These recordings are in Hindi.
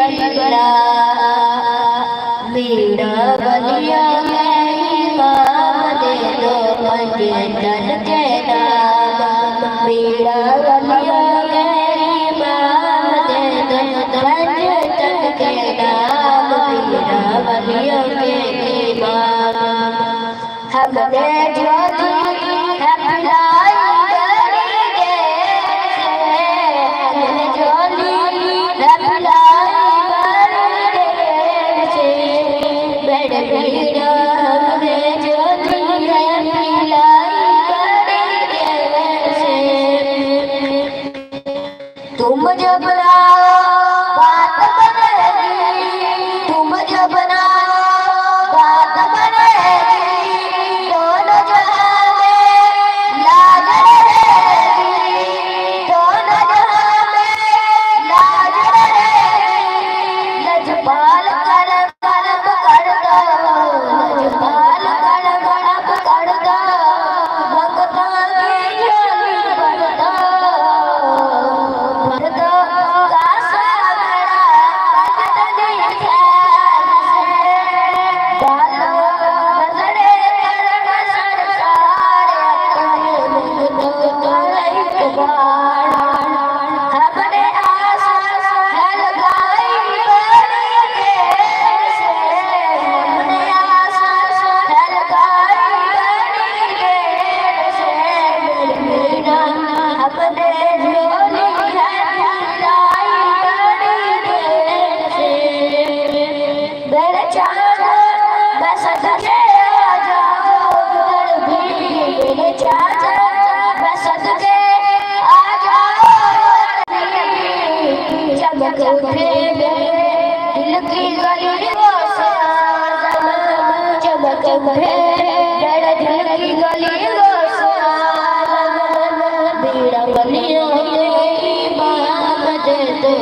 बल्ला मेरा बलिया इमाम दे दो पंजतन के नाम मेरा बलिया इमाम दे दो पंजतन के नाम मेरा बलिया इमाम हमने जो तुम जब बनाओ बात बनेगी तुम जब बनाओ बात बनेगी दोनों जहां में लाज रहेगी दोनों जहां में लाज रहेगी लजपाल कर कर दो लजपाल कर दो भगता की झोली भर दो दिल की गली चमक दिल की गली मेरा बलिया इमाम दे दो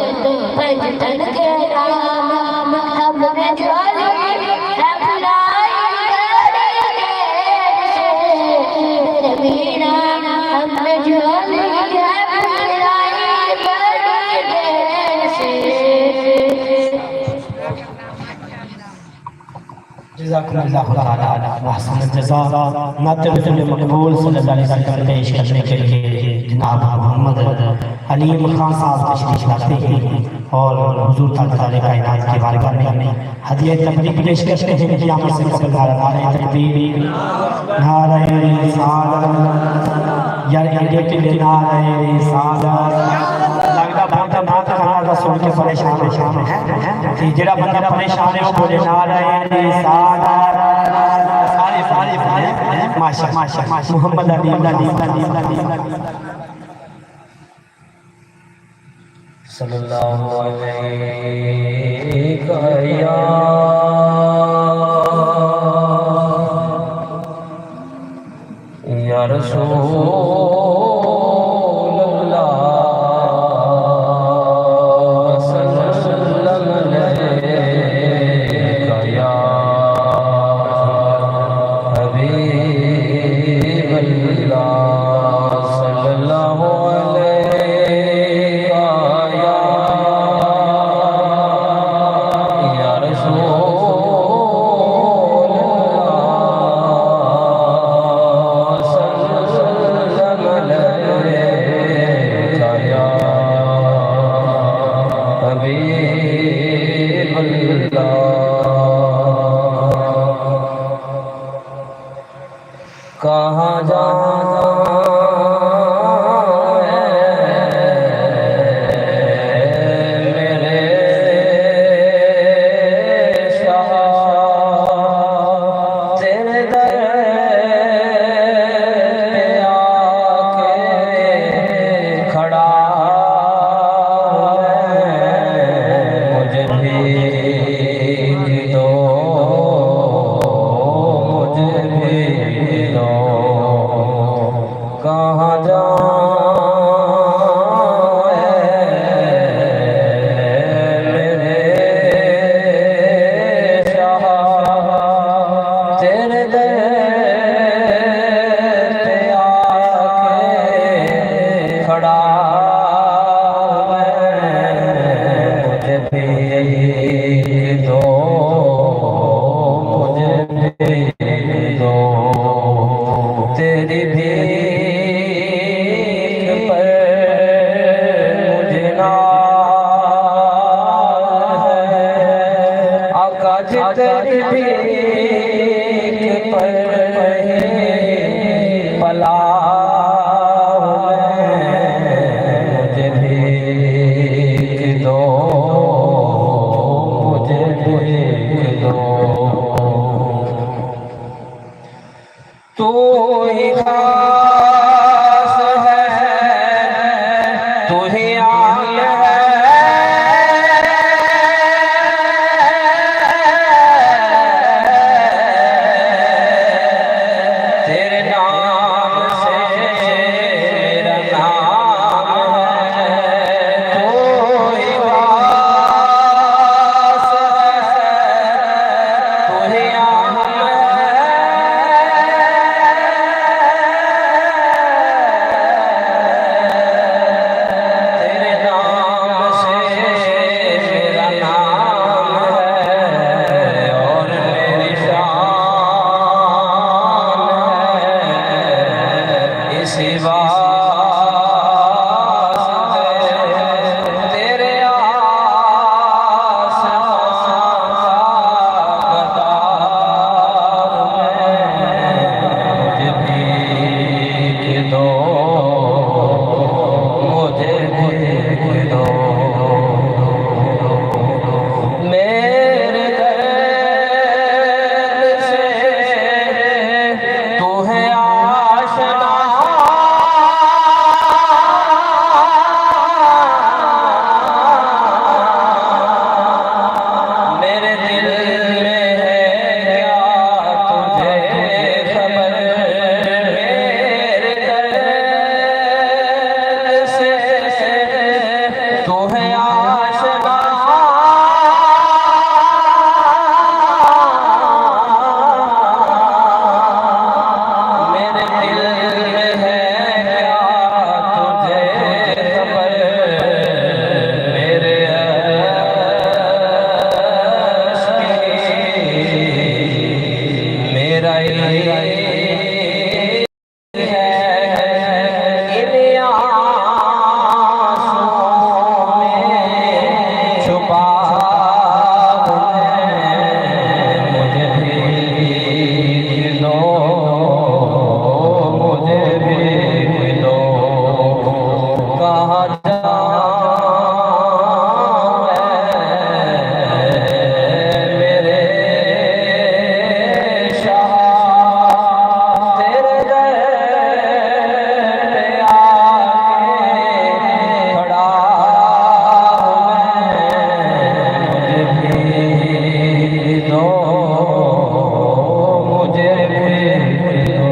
पंजतन के नाम हमने झोली मेरा हमने झोली मकबूल पेश करने के लिए जनाब मोहम्मद अलीम खान साहब तशरीफ लाते हैं और हुजूर ताक़ कायनात के बारगाह में हदिया तबरीक पेश करते हैं। क़यामत से कबल नारे तकबीर नारे रिसालत यार इंडिया के लिए नारे रिसालत लगदा बहुत खाना सुन के परेशान है कि जेड़ा बंदा परेशान है वो बोले नारे रिसालत माशा माशा मोहम्मद अली सल्लल्लाहु अलैहि या रसूल अल्लाह सल्लल्लाहु अलैहि या हबीब अल्लाह सल्लल्लाहु कहाँ मेरे शाह तेरे दर पे आके खड़ा मुझे भीग दो मुझे भीग दो कहाँ मेरे शाह तेरे दर पे आके खड़ा मुझे भी तेरे आसमां मुझे भीख दो, मुझे भीख दो। मेरे दर्द से तू है आशना, मेरे दिल में है क्या तुझे खबर। मेरे दर्द से तू है आशना, मेरे दिल में है क्या तुझे खबर। मेरे मेरा छुपा मुझे भीख दो, मुझे भीख दो। कहाँ जाऊं मेरे शाह, तेरे दर पे आके खड़ा हूँ मैं। मुझे भीख दो, मुझे भीख दो।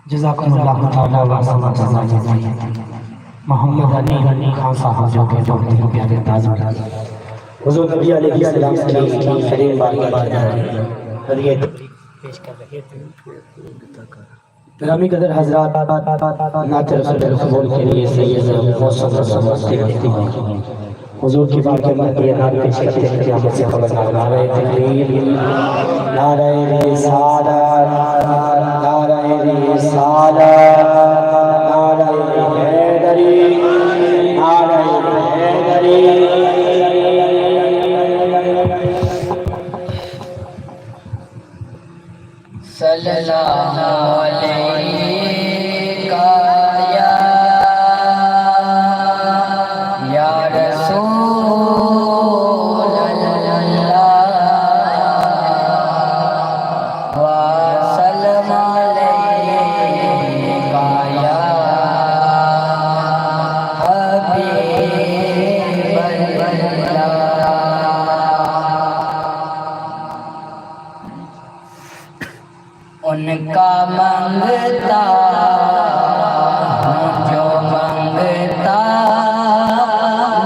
जज़ाकल्लाहु तआला व सल्लल्लाहु अलैहि वसल्लम। मोहम्मद अली खान साहब जो के बहुत ही प्यारे ताज़ हुज़ूर नबी अलैहिस्सलाम की करीम बारगाह में हदिया पेश कर रहे थे। ग्रामी कदर हज़रात नात रसूल कबूल के लिए सैयद मौसम हुज़ूर की बारगाह में ये नात पेश करते हैं कि हमसे खबर नारे तकबीर, नारे रिसालत, नारे रिसालत, नारे हैदरी, नारे हैदरी। सल्लल्लाहु अलैहि या रसूल अल्लाह व सल्लम अलैका या हबीब अल्लाह। उनका मंगता हूँ जो मंगता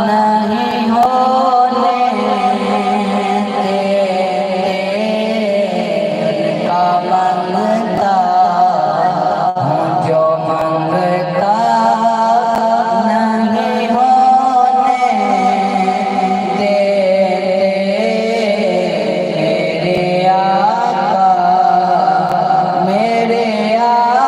नहीं होने देते। उनका मंगता हूँ जो मंगता नहीं होने देते। मेरे आका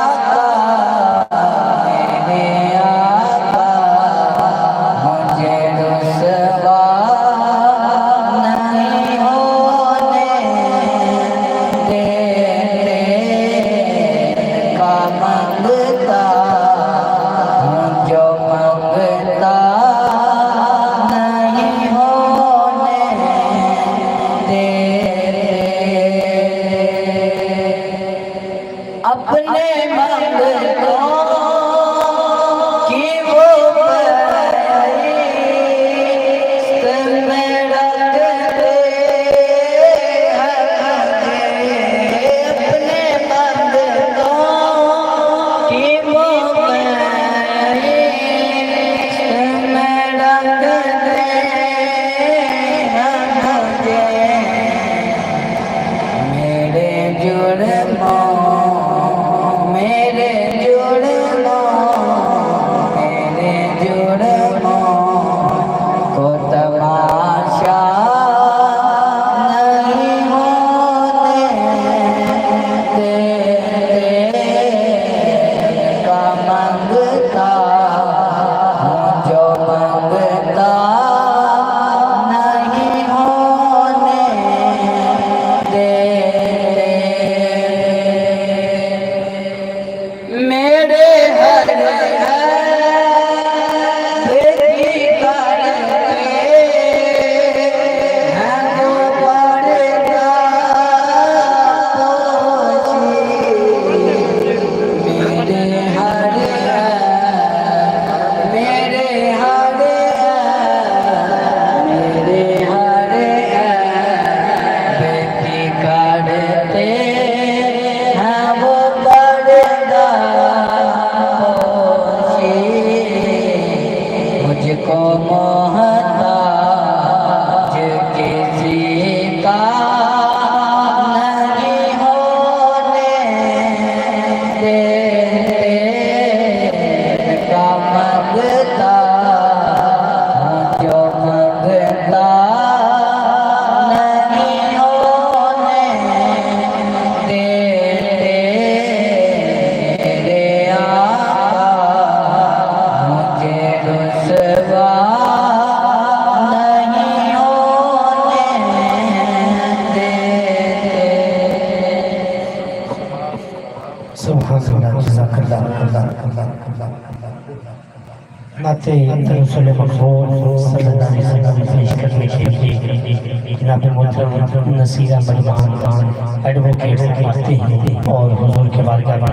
नाते रसूल मकबूल सल्लल्लाहु अलैहि वसल्लम पेश करने के लिए जनाब मोहतरम नसीर अहमद खान एडवोकेट आते हैं और हुजूर के बारगाह में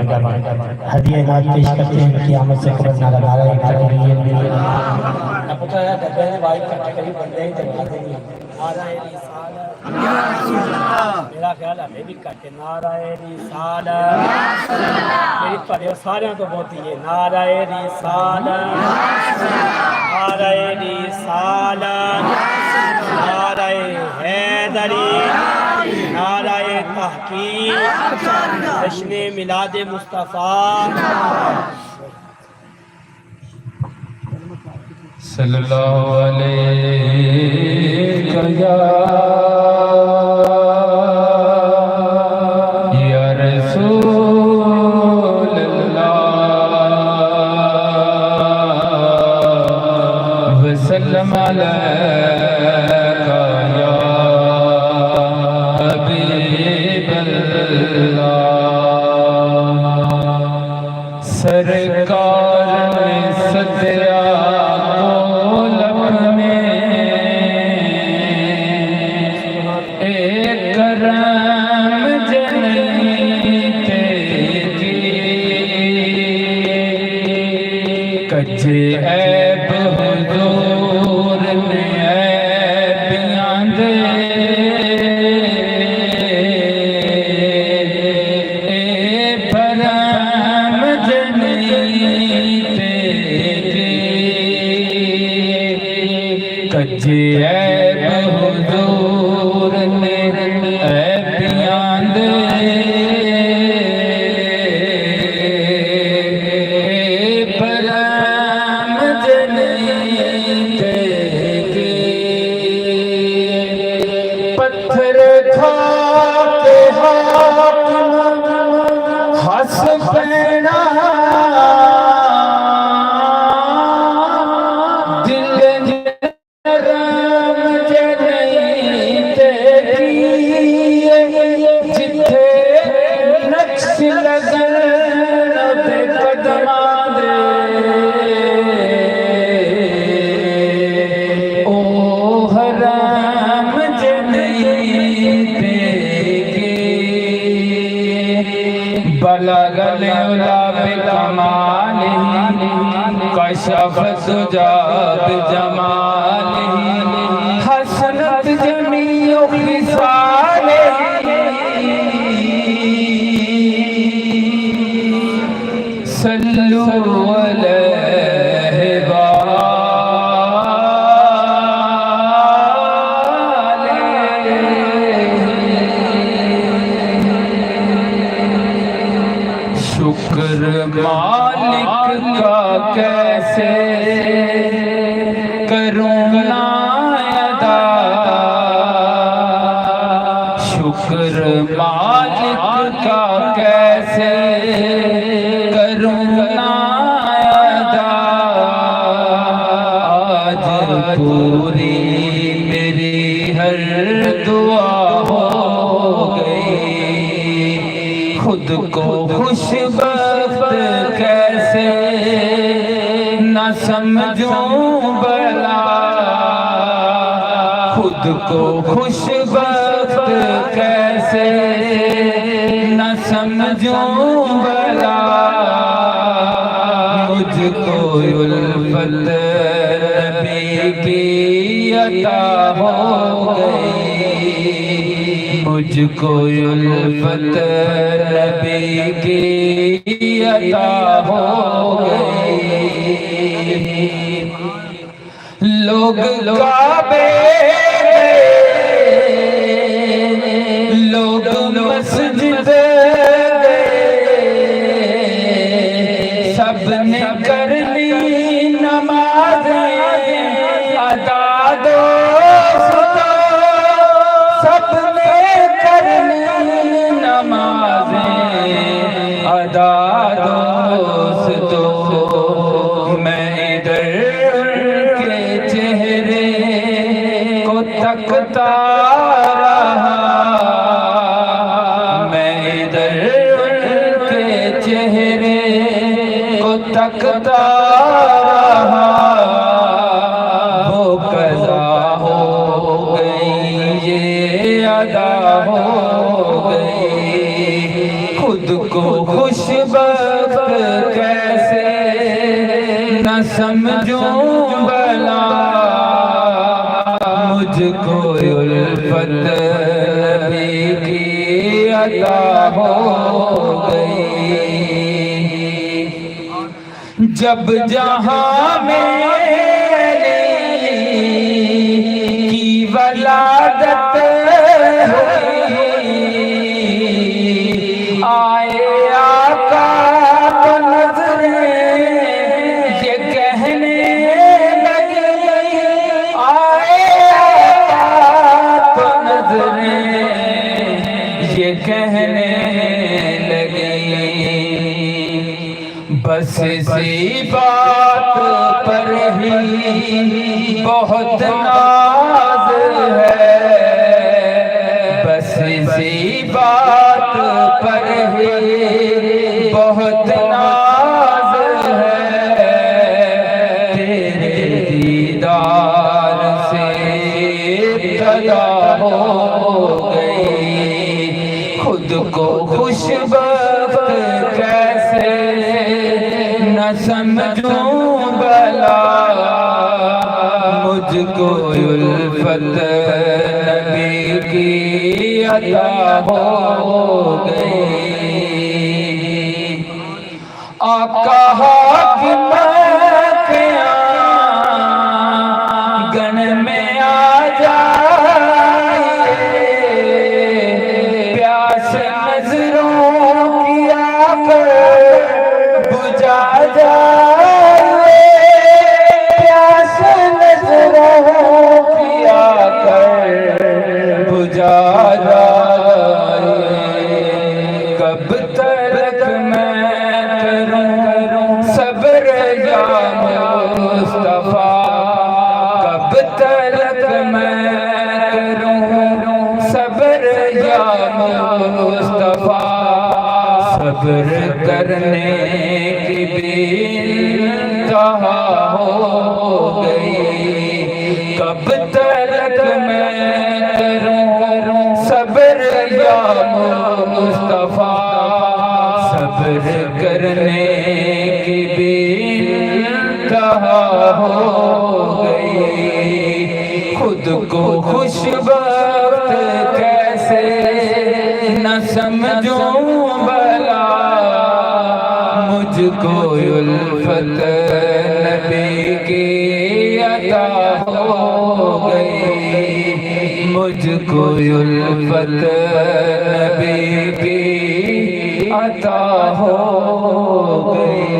हदिया इनात पेश करते हैं कि आमद से कबल नारा नारा तकबीर अब तो यार डब्बे में बाइक का कभी बंदे ही जमा देंगे नारा रिसालत या रसूलल्लाह मेरा ख्याल है भी करके नारा रिसालत मेरी ਤੁਹਾਡੇ ਸਾਰਿਆਂ ਤੋਂ ਬਹੁਤੀ ਹੈ ਨਾਰਾ ਰਿਸਾਲਤ नारा रिसालत नारा हैदरी नारा तहकीक जश्न मिलाद मुस्तफ़ा सल्लल्लाहु अलैहि या रसूल अल्लाह वसल्लम अलैका या हबीब अल्लाह सरकार ने सदया कच्चे ऐब हुजूर ने ऐबियां दे भरम जनीते कच्चे ऐब हुजूर ने ऐबियां दे कशफ सुजाब जमाली हसनत जमीओ खिसाले सल्लु अलैहि शुक्र मालिक का कैसे करूं ना अदा शुक्र मालिक का कैसे करूं ना अदा आज पूरी मेरी हर दुआ हो गई खुद को खुशबख्त कैसे न समझूं भला खुद को खुशबख्त कैसे न समझूं भला मुझको उल्फत नबी की अता हो गई मुझको उल्फत नबी की अता हो गई लोग काबे लोग मस्जिद सबने कर ली नमाज़ें अदा दोस्तों सबने कर ली नमाज़ें अदा दोस्तों मैं इधर के चेहरे को अदा हो गई। खुद को खुशबख्त कैसे न समझूं भला, मुझको उल्फत नबी की अता हो गई। जब जहां मेरी की वलादत हुई, आए आका तो नजरें ये कहने लगी, आए आका तो नजरें ये कहने लगी, बस इसी बात पर ही बहुत नाज है, बस इसी बात पर ही बहुत नाज है। तेरे दीदार से इब्तदा हो गई। खुद को खुशबख्त कैसे न समझूं भला, मुझको उल्फत नबी की अता हो गई। आका हाकिम के आंगन में आ जाइए, प्यास नजरों की आकर बुझा जाए, प्यास नजरों की आकर बुझा जाए। कब तक मैं करूं सब्र या मुस्तफा, कब तक मैं करूं सब्र या मुस्तफा, सब्र करने की भी इंतहा हो गई। कब तक मैं करूं सब्र या मुस्तफा, सब्र करने की भी इंतहा हो गई। खुद को खुशबख्त कैसे न समझूं भला, मुझको उल्फत नबी की अता हो गई। मुझको उल्फत नबी की अता हो गई।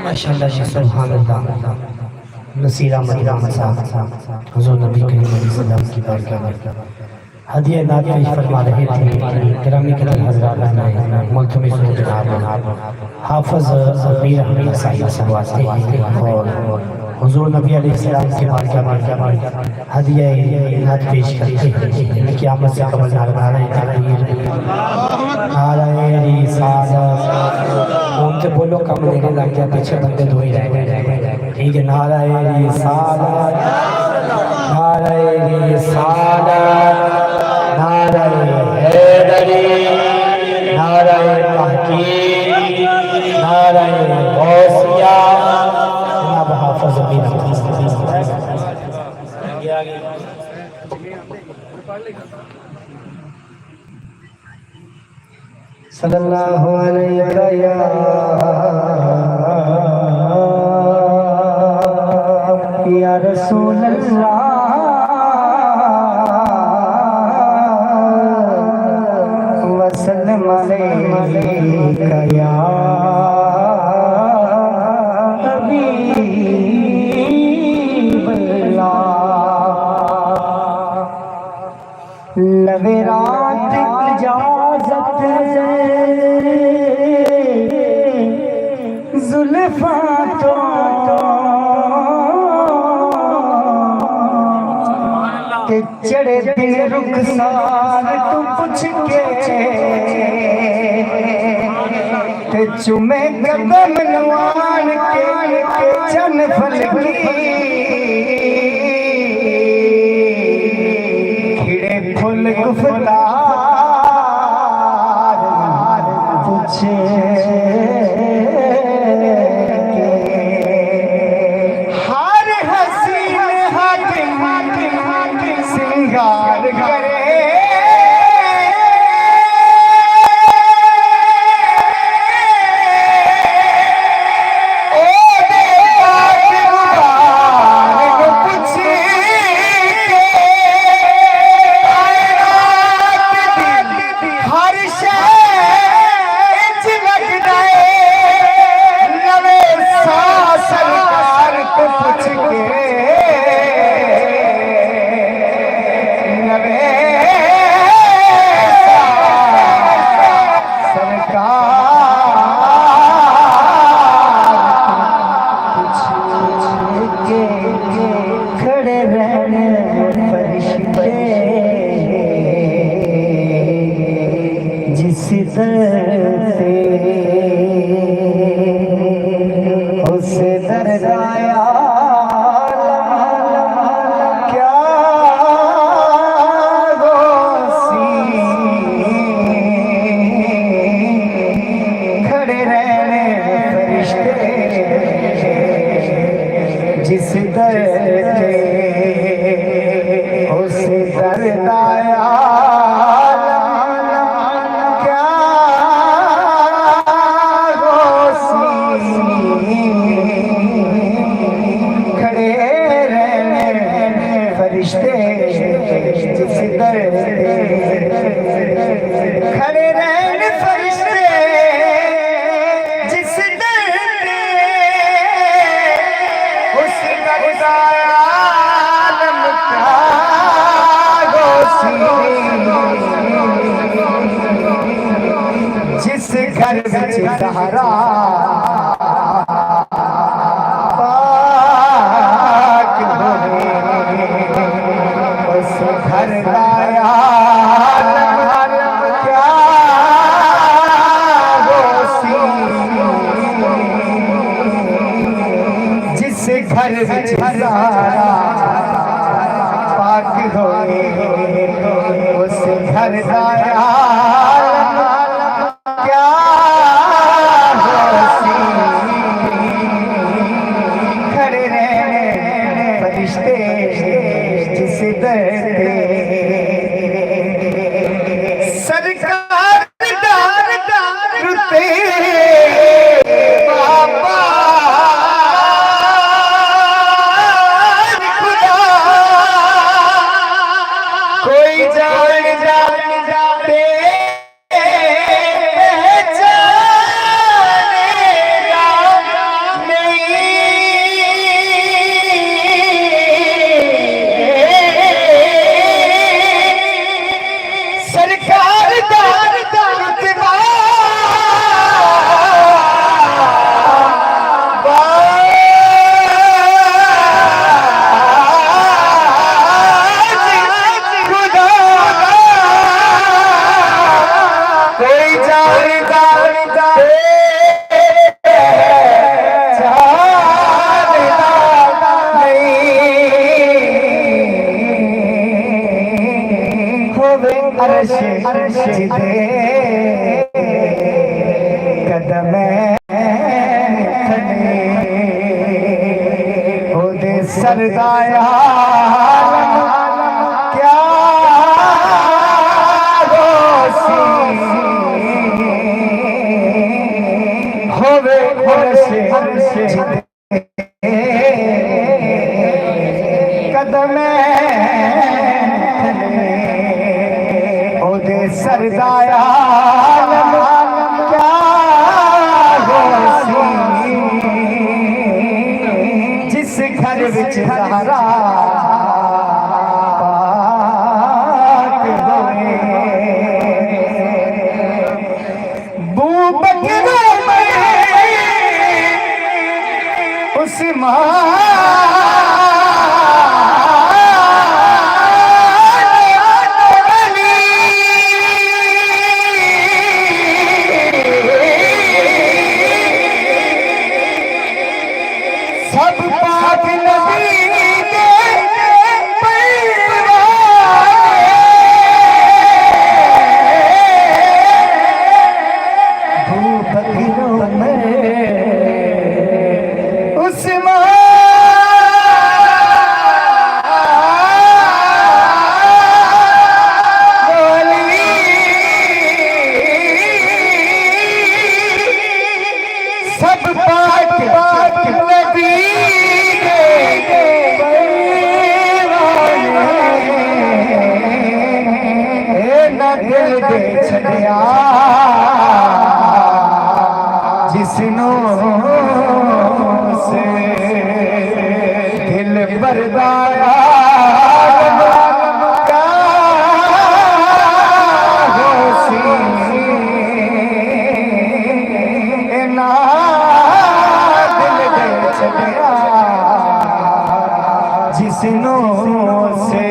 माशाअल्लाह सुभान अल्लाह। नसीरा मदीना साहब हुजूर नबी करीम सल्लल्लाहु अलैहि वसल्लम की हदिया नात पेश फरमा रहे थे। गिरामी कदर हज़रात मुल्तमिस हूं जनाब हाफिज मीर अहमद साहिब से वास्ते और हुजूर नबी अलैहिस्सलाम के बारगाह में हदिया नात पेश करते हैं। क़यामत से कबल नारे रिसालत बोलते बोलो कम लेने लग गया, पीछे बंदे धोई रह गए। ठीक है, नारे रिसालत, नारे रिसालत, नारे हैदरी, नारे तहकीक, नारे गौसिया। जनाब हाफिज मीर सल्लल्लाहु अलैहि या रसूल अल्लाह वसल्लम अलैका या हबीब अल्लाह। लवे रात इजाजत जुल्फा तो के चढ़े दिन रुखसार तू पूछ के ते चुमे कदम नवान के चन फलकी सिंगार करे जिस दर उस दर दाया क्या खड़े रहने फरिश्ते जिस दर खड़े रहने फरिश्ते जिस जिस घर में ज़हरा पाक होए उस घर लाया क्या जिस घर में ज़हरा पाक होए उस घर लाया क्या खड़े रहने फरिश्ते जिस दर सरकार रुते बाबा खुदा कोई जान जाते कदम ओदे सरदाया क्या होवे कदम ओदे सरदाया क्या जिस घर विच ज़हरा पाक होए बू बकरे में उस्मान सब पाक नबी के छड़िया जिसनों से दिल बरदाया जिसनों से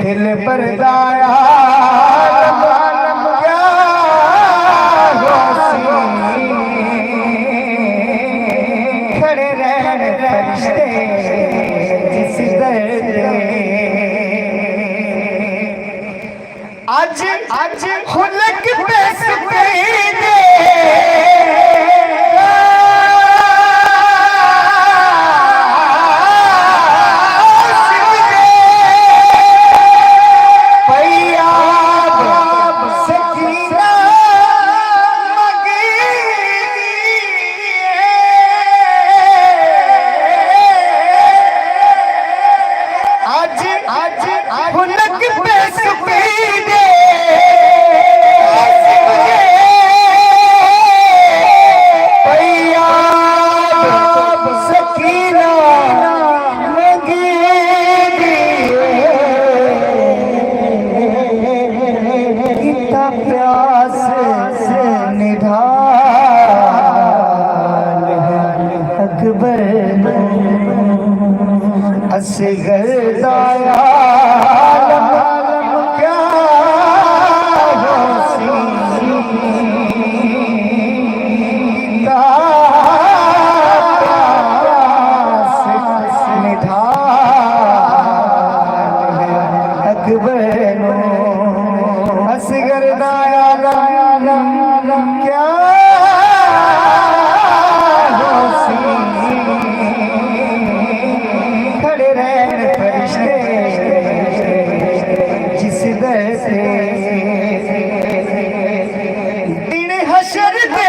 दिल बरदाया खड़े रहने फरिश्ते जिस दर्द आज खुलक पे सुकैने असगर दाया क्या अकबर असगर दाया क्या जिस दसे दिन हशर दे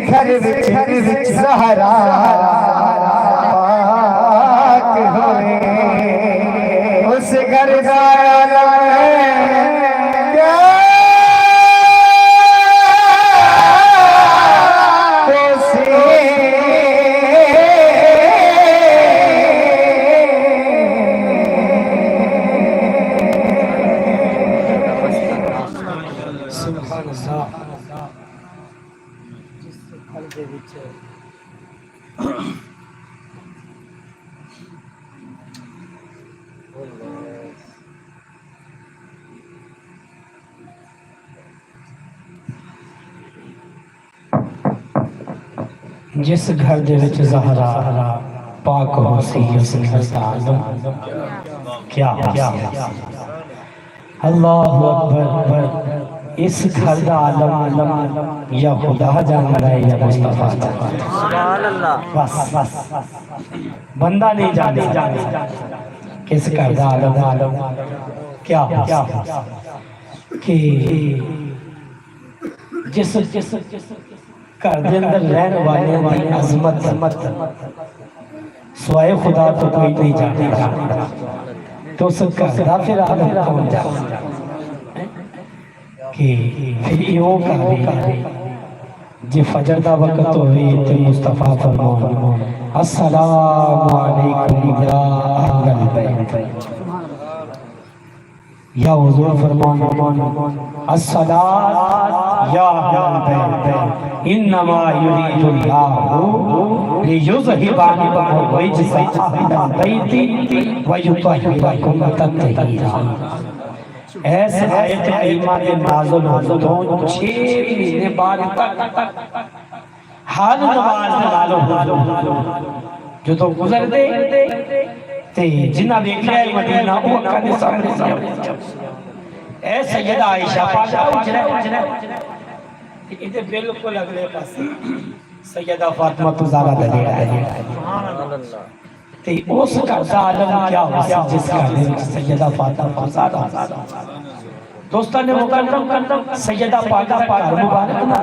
घर विच ज़हरा पाक होए उस घर दा जिस घर दे विच ज़हरा पाक हो सी उस घर दा आलम क्या अल्लाहु अकबर। इस घर दा आलम या खुदा जानता है या मुस्तफा सुभान अल्लाह। बस बंदा नहीं जानता किस घर दा आलम क्या कि जिस घर के अंदर रहने वाले अजमत स्वाए खुदा तो कोई नहीं जानता, तो उस घर का फिर आलम कौन जानता कि फिर यो करे जे फजर दा वक्त होवे ते मुस्तफा फरमाओ अस्सलामु अलैकुम या अहलल बैत। या हुजूर फरमान अस्सलात या अहल बैत इन्नमा युरीदुल्लाहु लियुज़हिबा अन्कुम रिज्सा अहल बैति व युतहिराकुम तत्हीरा। ऐसे आयत करीमा के नाज़िल होने 6 महीने बाद तक हर नमाज नालो जो तो गुजर दे ते जिन्ना देखा है मदीना वो अक्का दे सामने ऐ सैयदा आयशा पाक उजरा इते बिल्कुल अगले पासे सैयदा फातिमा तो ज़हरा दे सुभान अल्लाह ते उस का आलम क्या हो जिसका सैयदा फातिमा ज़हरा। दोस्तों ने मुकद्दम सैयदा पाक मुबारक ना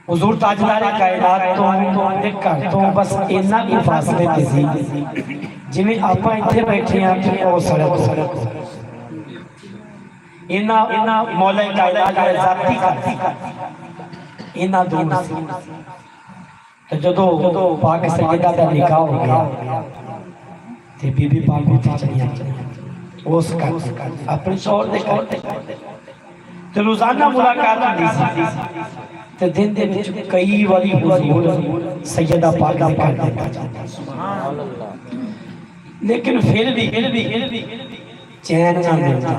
हुजूर ताजदार कायनात तो घर तो बस इन्ना ही फासले ते सी जिवें आपां इत्थे बैठे हां कि ओ सड़क इन्ना मौला कायनात दा जाती कर इन्ना दूर सी। तो जदों पाक सैयदा दा निकाह हो गया ते बीबी पाक उत्थे चली उस घर अपने शौहर दे घर ते रोजाना मुलाकात होंदी सी ते दिन दे विच कई वारी हुजूर सैयदा पाक दे घर देखा जाता सुभान अल्लाह। लेकिन फिर भी चैन ना मिलता,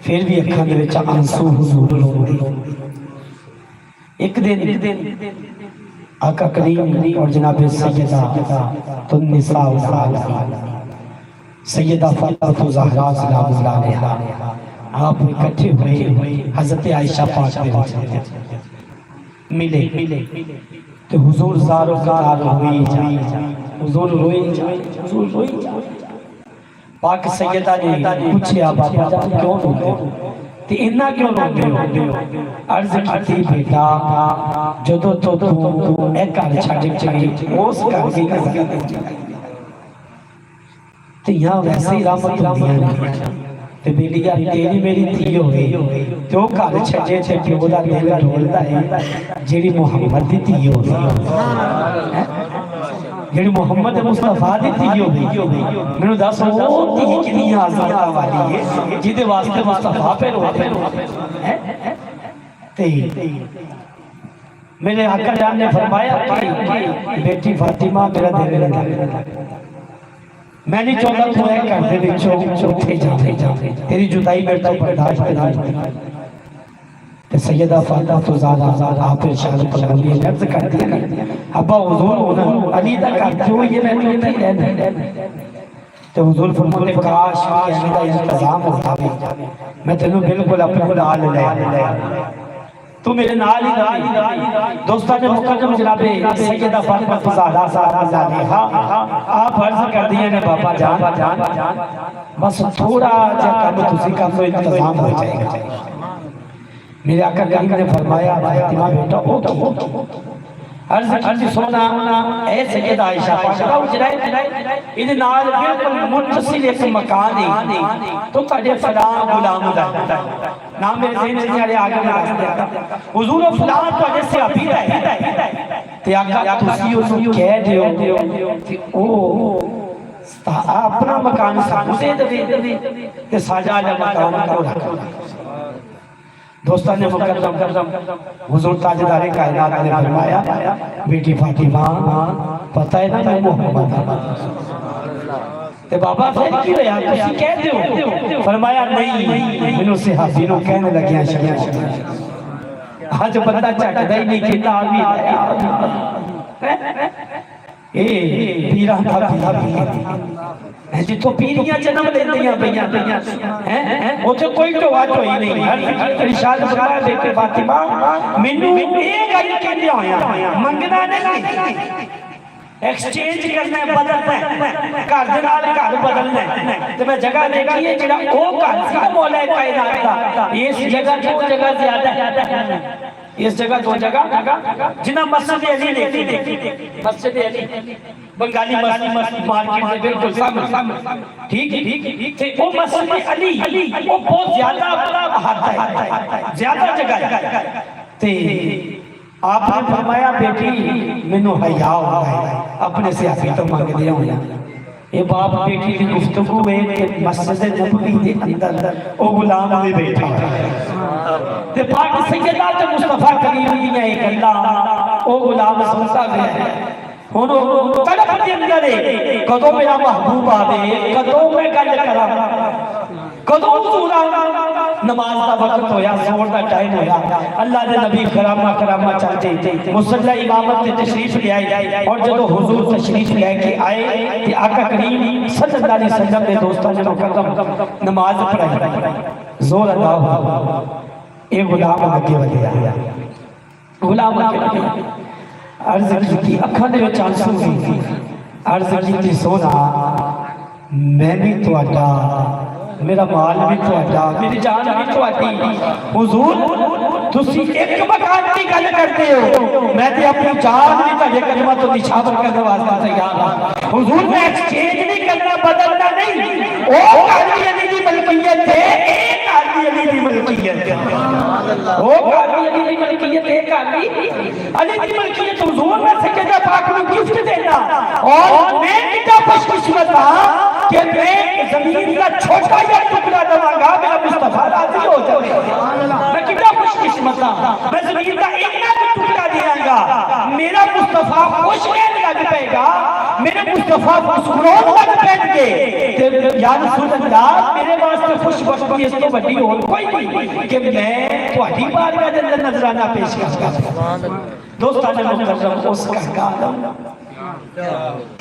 फिर भी अखां दे विच आंसू हुजूर रोंदे। एक दिन आका करीम और जनाब सैयदा तुन्निसा सैयदा फातिमा ज़हरा सलामुल्लाह अलैहा आप इकट्ठे हुए हज़रत आयशा पाक दे मिले तो हुजूर ज़ारो ज़ार हुई हुजूर रोई पाक सैयदा ने पूछा बाबा जान क्यों रोते हो ते इन्ना क्यों रोते हो? अर्ज की बेटा जदों तो तू ए घर छड्ड के उस घर दी ते यहाँ वैसे ही रहमत होंदियां ते बेलिया तेरी मेरी धी होवे ते ओ घर छड्डे ते प्यो दा दिल डोलदा है जेड़ी मुहम्मद दी धी होवे जेड़ी मुहम्मद मुस्तफा दी धी होवे। मैनू दस ओ धी कितनी आज़ाद वाली है जिदे वास्ते मुस्तफा पे रोते हैं ते मेरे आका जान ने फरमाया कि बेटी फातिमा मेरा दिल लगा मैं नहीं चाहता तू है घर दे विचों उठे जाते तेरी जुदाई मेरे तो बर्दाश्त नहीं। ते सैयदा फातिमा तो ज़्यादा आप इरशाद फरमाती है अर्ज कर दिया अब्बा हुजूर होना अली दा घर जो ये मैं नहीं रहना तो हुजूर फरमाते काश कि अली दा इंतजाम होता मैं तेनू बिल्कुल अपने नाल ले तू मेरे नाल ही दोस्तों ने मुकद्दम जनाबे सैयदा फातिमा ज़हरा अलैहा आप अर्ज कर दिए ने बाबा जान बस थोड़ा जा कम तुसी का तो इंतजाम हो जाएगा। मेरे आका करीम ने फरमाया फातिमा बेटा ओ अर्ज सोना ए सैयदा आयशा पाक उजराए इदे नाल बिल्कुल मुत्तसिल एक मकान है तो तड़े फलां गुलाम दा नाम मेरे ज़हन में आगे रख दिया हुजूर फलां तड़े से अभी है ते आका तुसी उसनु कह दियो कि ओ अपना मकान सानू दे दे ते साजा मकान को रख। दोस्तों ने मुकद्दम हुजूर ताजदार कायनात ने फरमाया बेटी फातिमा पता है ना मैं मोहम्मद ते बाबा फिर की होया तुसी कह दियो फरमाया नहीं मैनू सहाबी नु कहने लगिया शर्म आज बंदा झटदा ही नहीं किता ए पीरा दा पीर जिथों पीरियां जन्म लेंदियां पईयां हैं उथे कोई ढोआ ढोई नहीं। इरशाद फरमाया बेटे फातिमा मैनू ये गल कहंदे होया मंगना नहीं एक्सचेंज करना है बदलना है घर दे नाल घर बदलना है ते मैं जगह देखी है जेड़ा ओ घर सी मौला कायनात दा इस जगह दो जगह ज्यादा है इस जगह दो जगह जिना मस्जिद अली देखी मस्जिद अली बंगाली मस्जिद मार्केट में बिल्कुल सामने ठीक थे वो मस्जिद अली वो बहुत ज्यादा हद है ज्यादा जगह है ते आपने फरमाया बेटी मैनू हया होता है अपने से तो मंग दिया होया ये बाप बेटी की गुफ्तगू है कि मस्जिद नबवी के अंदर वो गुलाम भी बैठा ते पाक सैयदा ते मुस्तफा करीम दी ये गल्लां वो गुलाम सुनता गया है हुन तड़प दे अंदर है कदों मेरा महबूब आवे कदों मैं गल करा कदों हुजूर नमाज का वक्त होया जोर का टाइम होया अल्लाह दे नबी करामा करामा चलते मुसल्ला इमामत ते तशरीफ ले आए और जब हुजूर तशरीफ लेके आए ते आका करीम सल्लल्लाहु अलैहि वसल्लम ने दोस्तों ने मुकद्दम नमाज पढ़ाई जोर अदा हुआ ए गुलाम आगे बढ़या गुलाम आगे बढ़या अर्ज की अखां दे विच आंसू सी अर्ज की सोना मैं भी तुहाडा मेरा माल भी तुहाडा मेरी जान भी तुहाडी हुजूर तुसी एक मकान की गल करते हो मैं ते अपनी जान भी तुहाडे कदमां तो निछावर करने वास्ते तैयार हां हुजूर मैं एक्सचेंज नहीं करना बदलना नहीं ओ काजी अली दी मलकियत है ए काजी अली दी मलकियत है ओ काजी अली दी मलकियत है काजी अली दी मलकियत हुजूर मैं सैयदा पाक को गिफ्ट देना और मैं कितना खुशकिस्मत हां कि मैं जमीन का छोटा या टुकड़ा दवांगा मेरा मुस्तफा राजी हो जाए मैं कितना खुशकिस्मत हां मैं जमीन का एक टुकड़ा देंगा मेरा मुस्तफा खुश रहने लग पेगा मेरे मुस्तफा मुस्कुराने लग पेंगे ते या रसूल अल्लाह मेरे वास्ते खुशबख्ती इस तो बड़ी और कोई नहीं कि मैं तुम्हारी बारगाह दे अंदर नजराना पेश कर सुभान अल्लाह दोस्तों ने मुकर्रम उसका गालम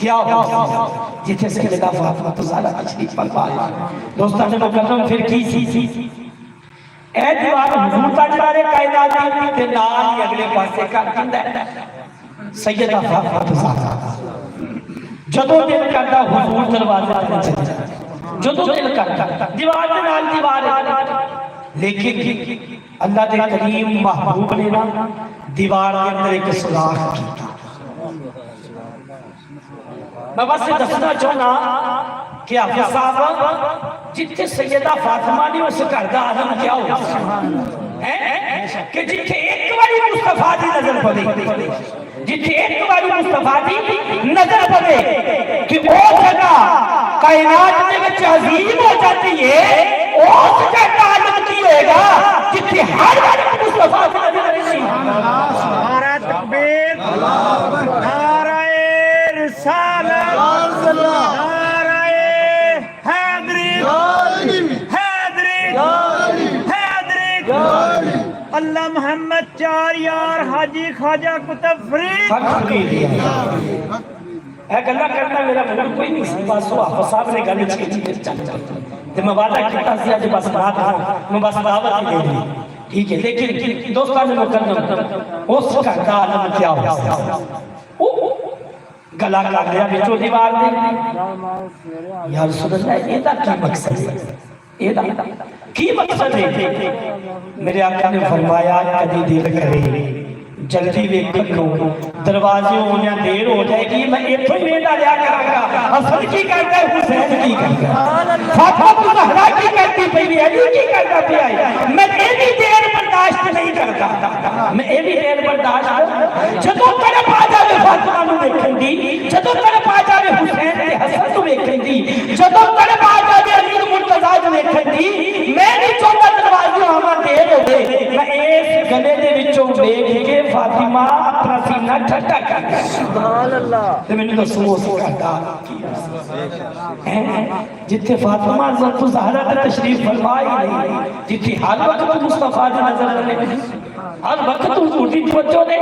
क्या हो जिथे सैयदा फातिमा तो ज़हरा तशरीफ फरमा दोस्तों ने मुकर्रम फिर की सी ए दीवार हुजूर ताजदारे कायनात ते नाल ही अगले पासे कर दिंदा सैयदा फातिमा तो ज़हरा जदों दिल करदा हुजूर दरवाजे ते चल जाए जदों दिल करदा दीवार दे नाल दीवार लेकिन अल्लाह दे करीम महबूब ने ना दीवार के अंदर एक सुराख कीता मैं बस दसना चाहना कि हाफिज साहब जिथे सैयदा फातिमा ने उस घर का आलम क्या हो कि जिथे एक बारी मुस्तफा दी नजर पवे जिथे एक बारी मुस्तफा दी नजर पवे कि वो जगह कायनात दे विच अजीम हो जाती है उस जगह का आलम की होएगा जिथे हर बारी मुस्तफा दी नजर पवे नारा तकबीर नारा रिसालत नाराए हैदरी हैदरी हैदरी अल्लाह मोहम्मद चार यार हाजी ख्वाजा कुतुब फरीद ए गल्ला करना मेरा मूड कोई नहीं बस हाफिज साहब ने गल की चल ते मैं वादा कीता सी अज बस बात मैं बस दावत दे दी ठीक है लेकिन दोस्तों ने मुकद्दम उस घर का आलम क्या हो गला कर लिया बिचो दीवार दे या रसूल अल्लाह एदा क्या मकसद है एदा की मकसद है मेरे आका ने फरमाया कदी दिल करे जल्दी वेखन लो दरवाजे होने देर हो जाएगी मैं इथों ही वेंदा लिया करांगा हसन की करता है हुसैन की करता फातिमा ज़हरा की करती पई है अली की करता पिया है मैं एदी देर बर्दाश्त नहीं करता मैं एदी देर बर्दाश्त जदों तड़प आ जावे फातिमा नु देखण दी जदों तड़प आ जावे हुसैन ते हसन नु देखण दी जदों तड़प आ जावे अली मुर्तजा नु देखण दी मैं नहीं चाहता दरवाजे आवा देर हो गए मैं इस गले दे विचों देख के फातिमा अपना सीना ठंडा कर गया सुभान अल्लाह ते मैंने दसो उस घाटा जिथे फातिमा ज़हरा का तशरीफ फरमाई नहीं जिथे हर वक्त मुस्तफा दी नजर लगे हर वक्त हुजूर दी तवज्जो दे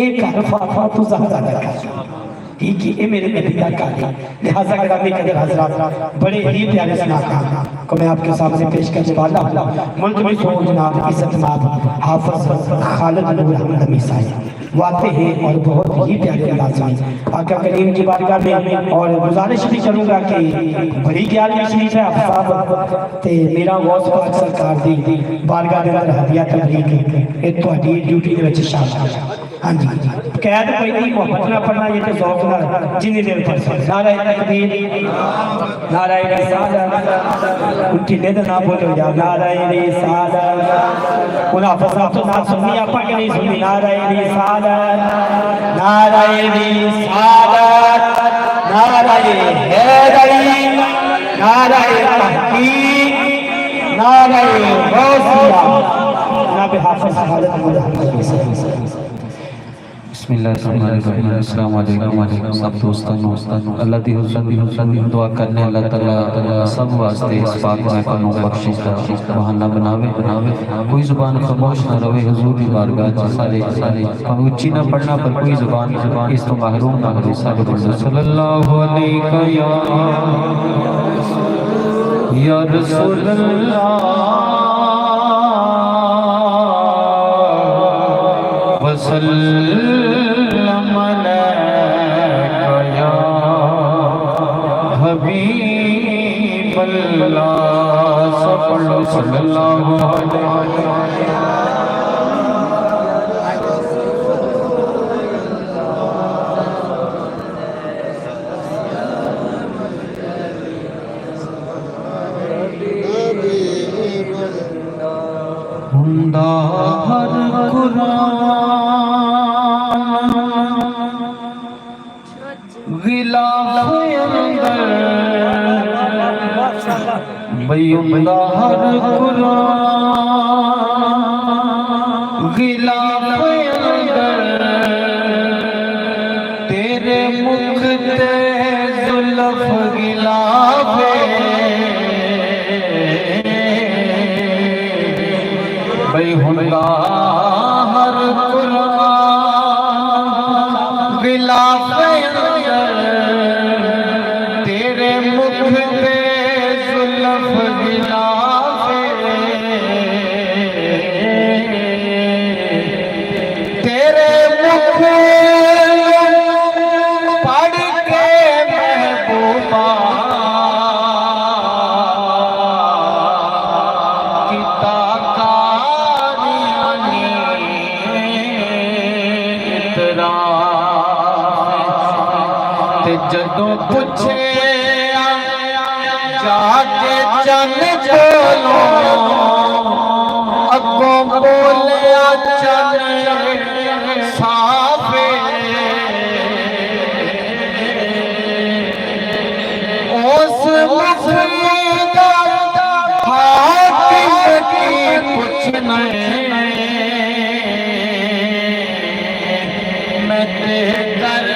एक घर फातिमा ज़हरा का ठीक है ये मेरे नबी का काम है लिहाजा ग्रामी कदर हजरात बड़े ही प्यारे सनाका को मैं आपके सामने पेश करने वाला हूं मुल्क में सो जनाब इज्जत नाब हाफिज खालिद नूर अहमद अमी साहब वाते हैं और बहुत ही प्यारे अंदाज में आका करीम की बारगाह में और गुजारिश भी करूंगा कि बड़ी ग्यारहवीं शरीफ है आप साहब ते मेरा गौस पाक सरकार दी बारगाह दे अंदर हदिया तबलीग ए ਤੁਹਾਡੀ ड्यूटी दे विच शामिल है हां जी कैद कोई नहीं मोहब्बत ना पढ़ना ये तो ज़ौक ना जिन्नी देर पढ़ सकते नाराए तकबीर नाराए रिसालत उनकी लेद ना बोलो या नाराए रिसालत उन हाफिज साहब तो ना सुननी आपा के नहीं सुननी नाराए रिसालत नाराए रिसालत नाराए हैदरी, नाराए तहकीक, नाराए गौसिया। जनाब हाफिज हालत बिस्मिल्लाहिर्रहमानिर्रहीम। अस्सलाम वालेकुम सब दोस्तों। अल्लाह दी हुज़ूर दुआ करने अल्लाह ताला सब वास्ते इस पाक महफिल को बख्शिश दा बहाना बनावे। कोई ज़ुबान खामोश ना रहे हुज़ूर की बारगाह च। सारे ऊंची ना पढ़ना पर कोई ज़ुबान इस तो महरूम ना रहे। सारे सल्लल्लाहु अलैहि या रसूल अल्लाह वसल्लम अलैका या हबीब अल्लाह। सल्लल्लाहु अलैहि हुंदा हर कुरान गिलाफ अंदर बई हुंदा हर कुरान गिलाफ अंदर तेरे मुख ते जुल्फ गिलाफे बई हुंदा हर कुरान गिलाफ अंदर तेरे मुख पे जुल्फ गिलाफे तेरे मुख पढ़ के महबूबा जदों पूछे जाके चन बोलो अगों बोलिया चन साफे उस मुफीदा हाकिम की पूछना मैं ते कर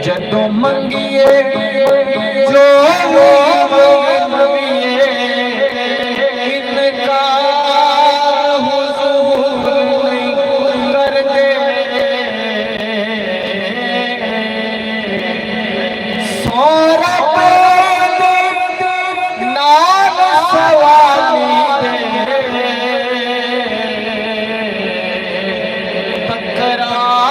जदों मंगिए जो मंगिए इनकार हुजूर नहीं कर दे सौरभ नाम सवाली दे तकरार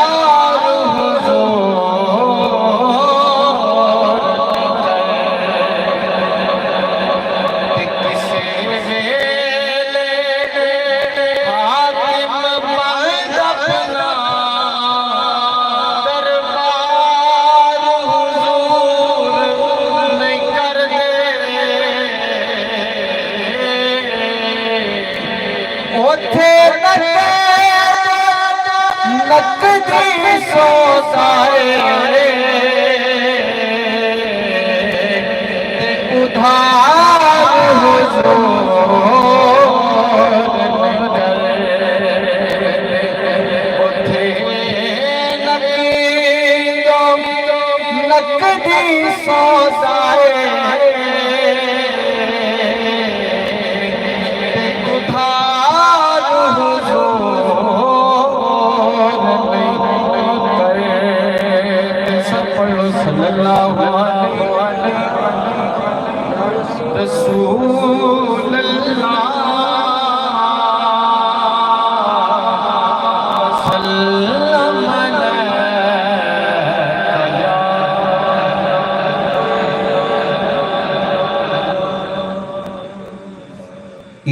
नकदी सोसाए उधार हुजूर उठे नकदी सोसाए उधार हुजूर सल्लल्लाहु अलैहि रसूल अल्लाह सल्लम अलैका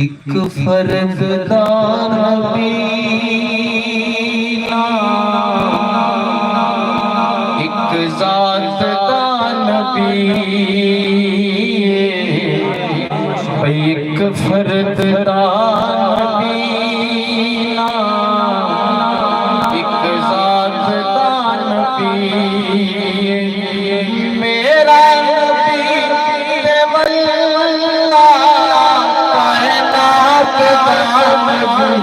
एक फर्दा नबी एक ज़ात दा नबी एक फर्द दा नबी एक ज़ात दा नबी मेरा नबी देवल्ला कायनात दा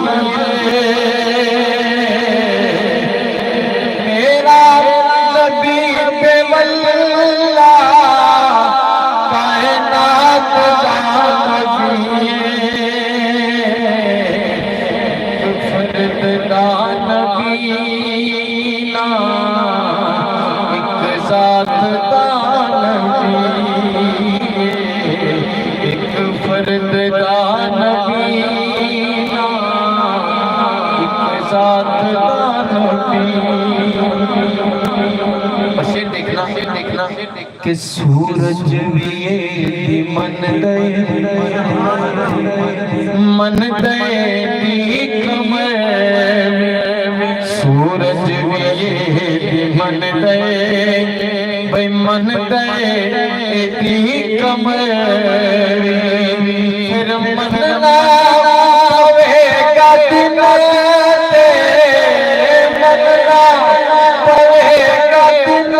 नबी मेरा नबी देवल्ला कायनात दा नबी फर्द दा नबी ना एक ज़ात दा नबी एक फर्द दा नबी ना एक ज़ात दा नबी शेर देखना कि सूरज भी ये मन दे दी कमर सूरज भी ये मन दे भाई मन दे दी कमर फिर मन ना होवेगा दिन ते मन ना होवेगा दिन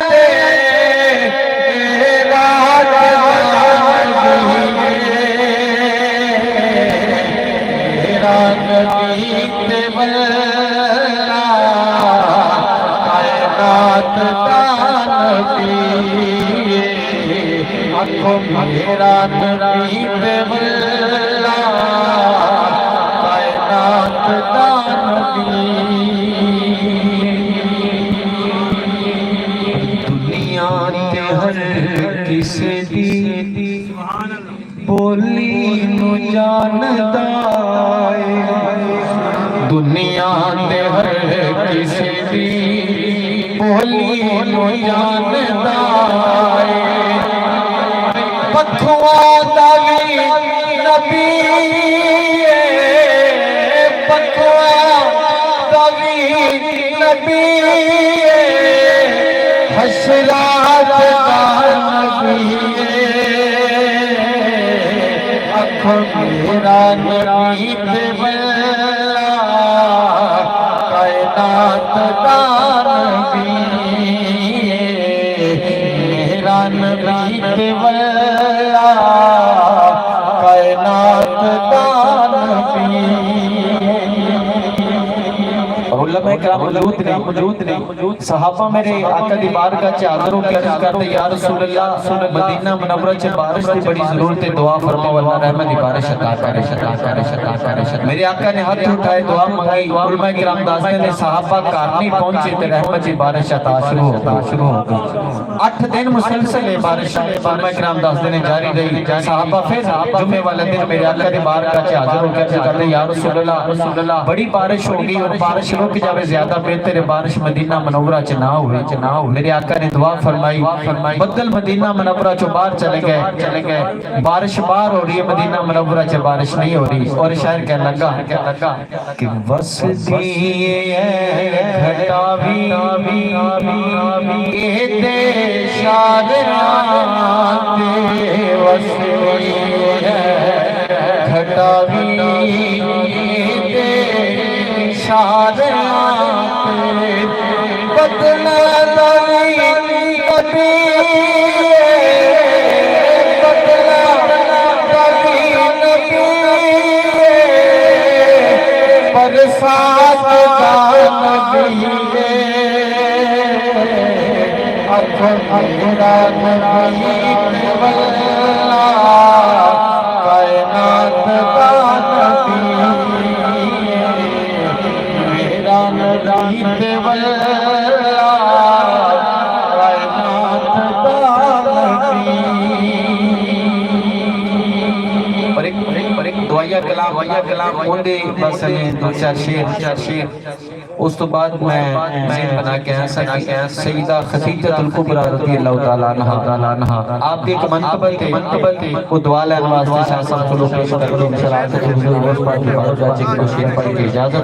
ते रात मेरा नबी देवल्ला कायनात दा नबी आँखों मेरा नबी देवल्ला कायनात दा नबी दुनिया ते हर किसे दी बोली नु जानदा दुनिया ते हर किसे दी बोली नु जानदा पखुआं दा वी नबी पखुआं दा वी नबी हसरात दा नबी आँखों मेरा नबी देवल्ला कायनात दा नबी मेरा नबी देवल्ला कायनात दा नबी उलमा किराम मौजूद नहीं सहाबा मेरे आका दी बारगाह च हाज़िर होकर अर्ज़ करते या रसूल अल्लाह मदीना मुनव्वरा च बारिश की बड़ी जरूरत है दुआ फरमाओ अल्लाह रहमत की बारिश अता करे मेरे आका ने हाथ उठाए दुआ मांगी उलमा किराम दसदे ने सहाबा घर नहीं पहुंचे ते रहमत की बारिश अता शुरू हो गई 8 दिन मुसलसल बारिश उलमा किराम दसदे ने जारी रही सहाबा फिर जुम्मे वाले दिन मेरे आका दी बारगाह च हाज़िर होकर अर्ज़ करते या रसूल अल्लाह बड़ी बारिश हो गई और बारिश रुक जावे ज्यादा बेहतर है बारिश मदीना मुनव्वरा च ना हुए मेरे आका ने दुआ फरमाई बदल मदीना मुनव्वरा चो बाहर चले गए बारिश बाहर हो रही है मदीना मुनव्वरा च बारिश नहीं हो रही और शायर कहने लगा कि बस दिए घटावी ये देशादराते बस घटावी शादराते बदला नबी बदला नबी बरसात का नबी अखरा नबी देवल्ला कायनात का नबी मेरा नबी देवल्ला कायनात वधिया कलाम होंदे बस मैं दो चार शेर उस तो बाद मैं ज़हन बना के आया सईदा खदीजतुल कुबरा रज़ियल्लाहु ताला अन्हा आपके एक मनक़बत थे वो दुआ लेने वास्ते शाह साहब को लोग पेश करते हैं सलात हुजूर बस पाक की बात जाचे को शेर पढ़ के इजाजत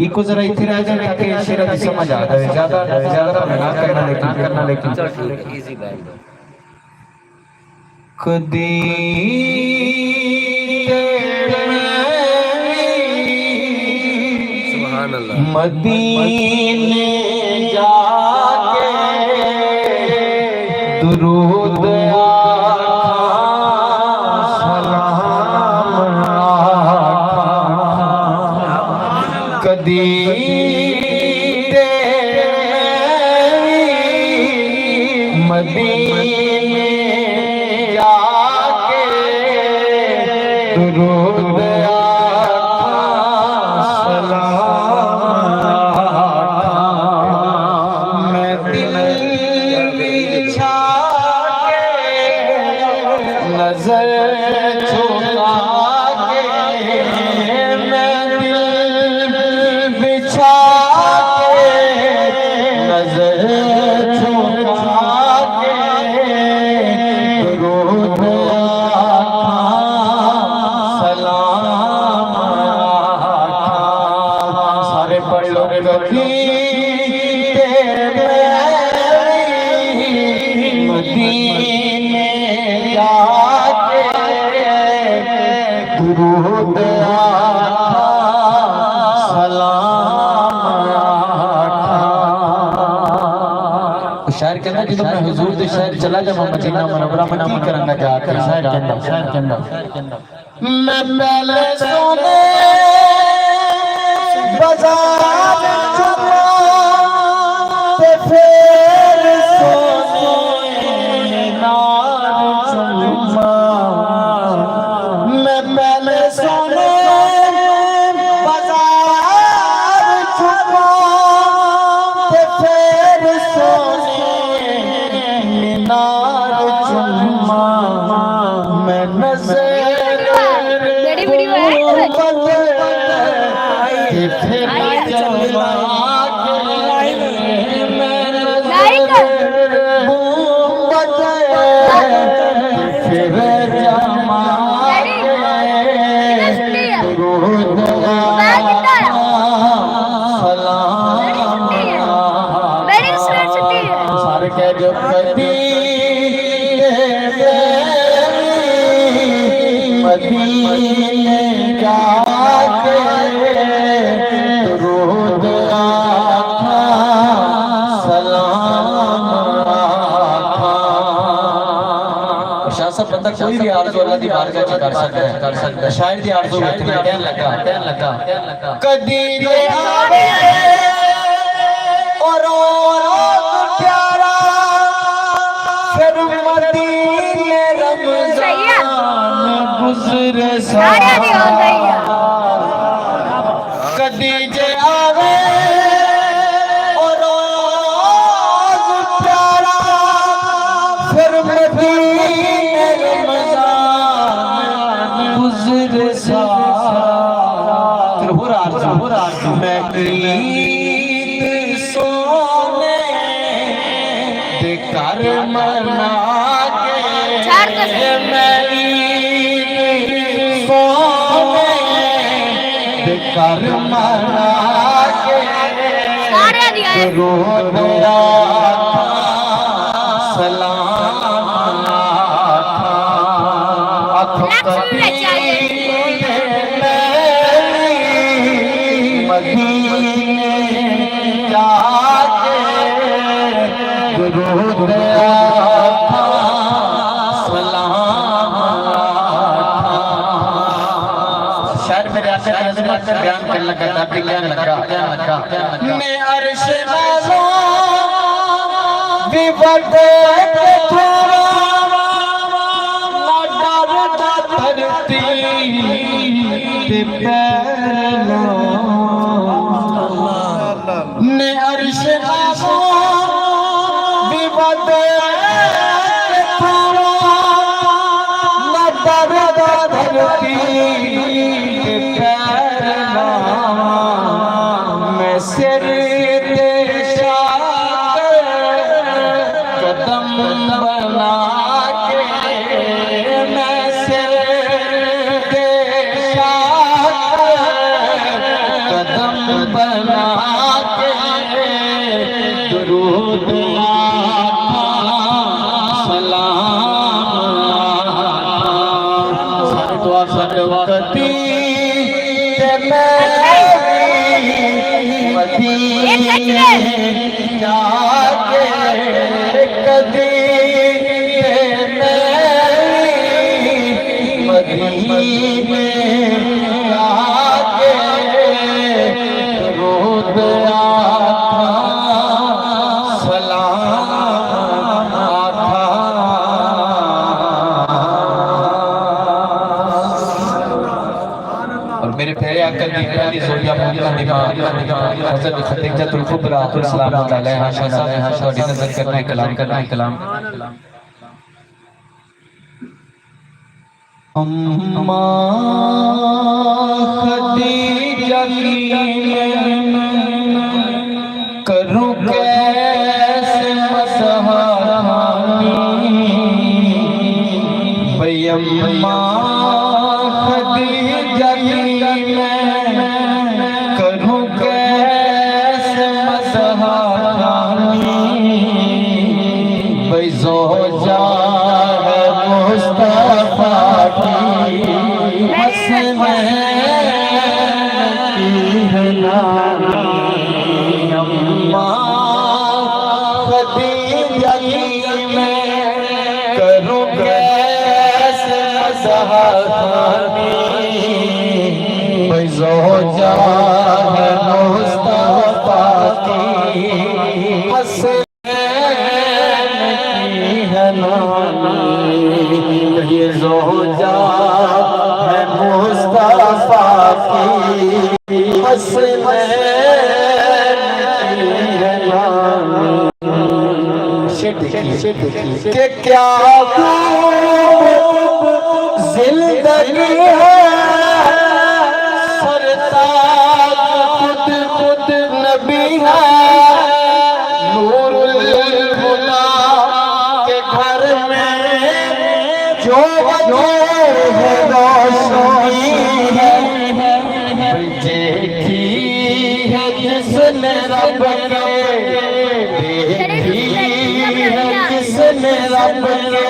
इको जरा इथे रह जाए ताकि शेर दी समझ आ जाए ज्यादा ना करना लेकिन इजी बात कदी मदीने जाके दुरूद सलाम कदी मदीने जाके दुरूद नजर झुका के मैं दिल बिछा के नजर झुका के दुरूद सलाम सारे पढ़ लो कभी मदीने दुरूद शायर कहना जो मैं हुजूर दे शहर चला जावां मदीना मुनव्वरा में की करना जाके शायर कहना मैं पहले सोने बाजार चुमा ते फिर सोने नार चुमा मैं पहले सोने बाजार चुमा ते फिर सोने मीनार चुमा मैं नजर फिर जमा के मैं नजर फिर जमा सारे कह जो कदी मदीने जाके दुरूद सलाम शाह साहब बंदा कोई भी आरज़ू अल्लाह दी बारगाह च कर सकता है शायर दी आरज़ू इतनी कहन लगा कदी दे आवे और प्यारा फिर मदीने रमज़ान गुज़रे कदी जे आवे और प्यारा फिर मदीने रमज़ान गुज़रे फिर हो रहा मैं ईद सोने दे कर मना के मैं ईद सोने दे कर मना के दुरूद सलाम मदीने जाके दुरूद सलाम शायर मेरे आके नज़र में बयान करने लगा ताकि क्या लगा मैं अर्श नाज़ों विवट के थोड़ा ना डरता धरती ते पैर ने अर्श नाज़ों विवट के थोड़ा ना डरता धरती सिर देशा कदम बना के मैं सिर देशा कदम बना के दुरूद सरवती जाके कदी मदीने आके रोद मेरे प्यारे आका की पहली जोड़ियां मुनका दिमाग हज़रत खदीजतुल कुबरा सलाम अलैहा थोड़ी नजर करना है कलाम अम्मा खदीजा करूं कैसे मसहानी भई अम्मा खदीजा करूं कैसे मसहानी भई ज़ौजा है मुस्तफा की हसनैन की है नानी अम्मा खदीजा करूं कैसे मसहानी ज़ौजा है मुस्तफा की हसनैन की है नानी ये ज़ौजा है मुस्तफा की हसनैन की है नानी कि क्या जिंदगी है खुद नबी है नूरुल हुदा के घर में जो है रोशनी है देखी है जिसने रब के देखी है जिसने रब के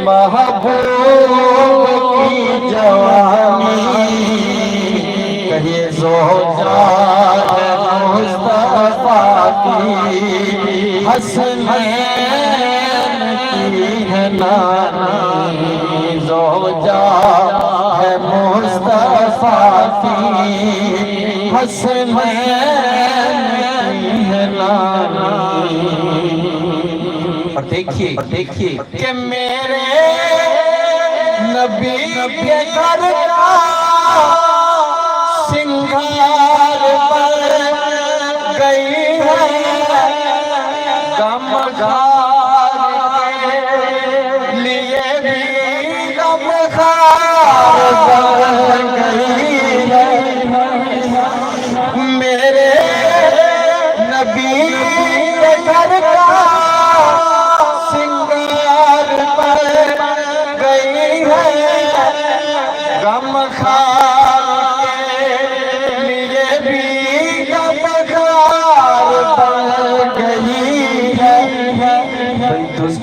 महबूब की जवानी कहिए ज़ौजा है मुस्तफा की हसनैन की है नानी ज़ौजा है मुस्तफा की हसनैन की है नानी और देखिए कि मेरे नबी के घर का सिंगार पर गई है गमगार के लिए भी गमगार पर गई है मेरे नबी के घर का सिंगार पर गई है गमगार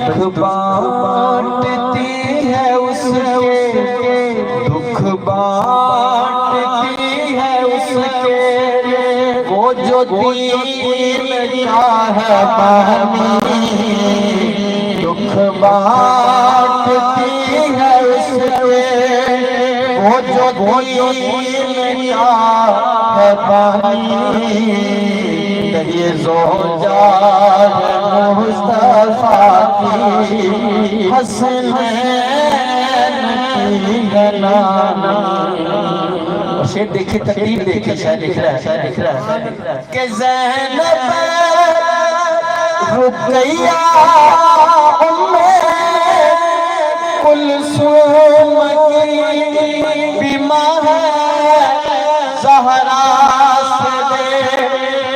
दुख बांटती है उसके दुख बांटती है उसके वो जो दीन का है पानी दुख बांटती है उसके वो जो दीन का है पानी ये ज़ौजा है मुस्तफा की हसनैन की है नानी और शेर देखिए तकदीर देखिए शायद लिख रहा है कि ज़ैनब रुक़ैया उम्मे कुलसूम की बीमा है ज़हरा से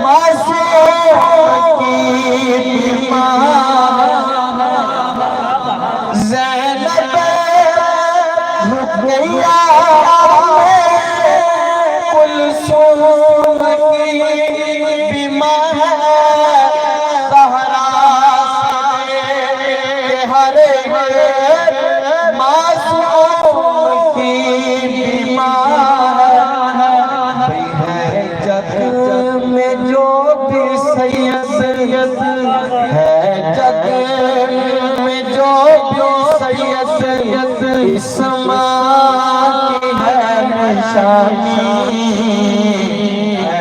मासूम की माँ ज़ैनब रुक़ैया कुलसूम की बीमार ज़हरा से हर मासूम की बीमार है जग में जो भी सैयद है जग में जो भी सैयद इस माँ की है निशानी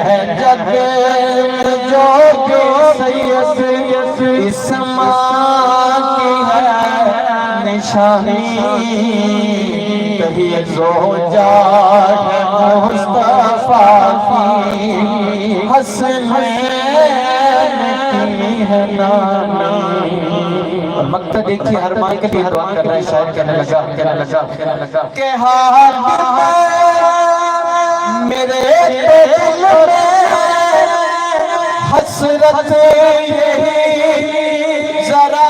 है जग में जो भी सैयद इस माँ की है निशानी कभी ज़ोजा मुस्तफा की हसनैन की है नानी। और मक्ता देखिए हर माँ के लिए हर बात कर रहा है शायद कहने लगा के हाथ मेरे दिल में हसरत जरा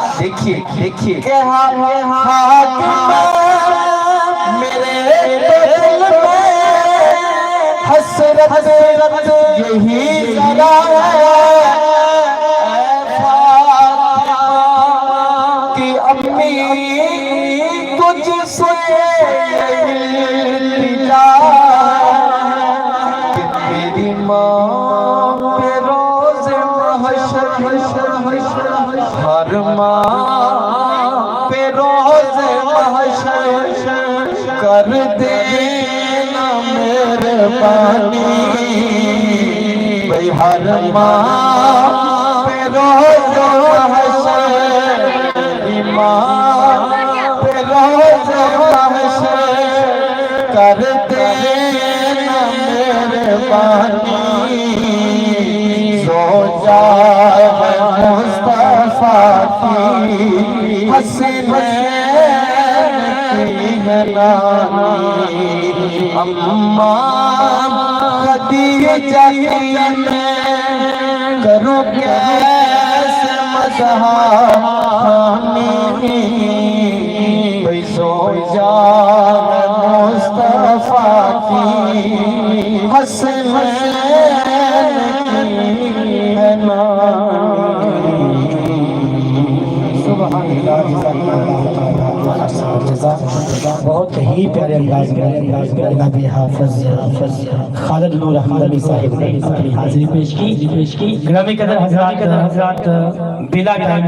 तुझसे देखिए के हाथ मेरे दिल में हसरत यही जरा कि अम्मी तुझसे मेरी माँ पे रोज़ महशर हर माँ पे रोज़ महशर कर देना मेहरबानी भाई हर माँ पे रोज़ महशर माँ पे रोज़ महशर कर देना मेहरबानी ज़ोजा मुस्तफा की हसनैन की है नानी। अम्मा खदीजा की मैं करूँ कैसे मज़हानी भाई ज़ोजा मुस्तफा की हसनैन की है नानी। बहुत ही प्यारे अंदाज में जनाब हाफिज खालिद नूर अहमदी साहिब ने अपनी हाजिरी पेश की। ग्रामी कदर हज़रात बिला टाइम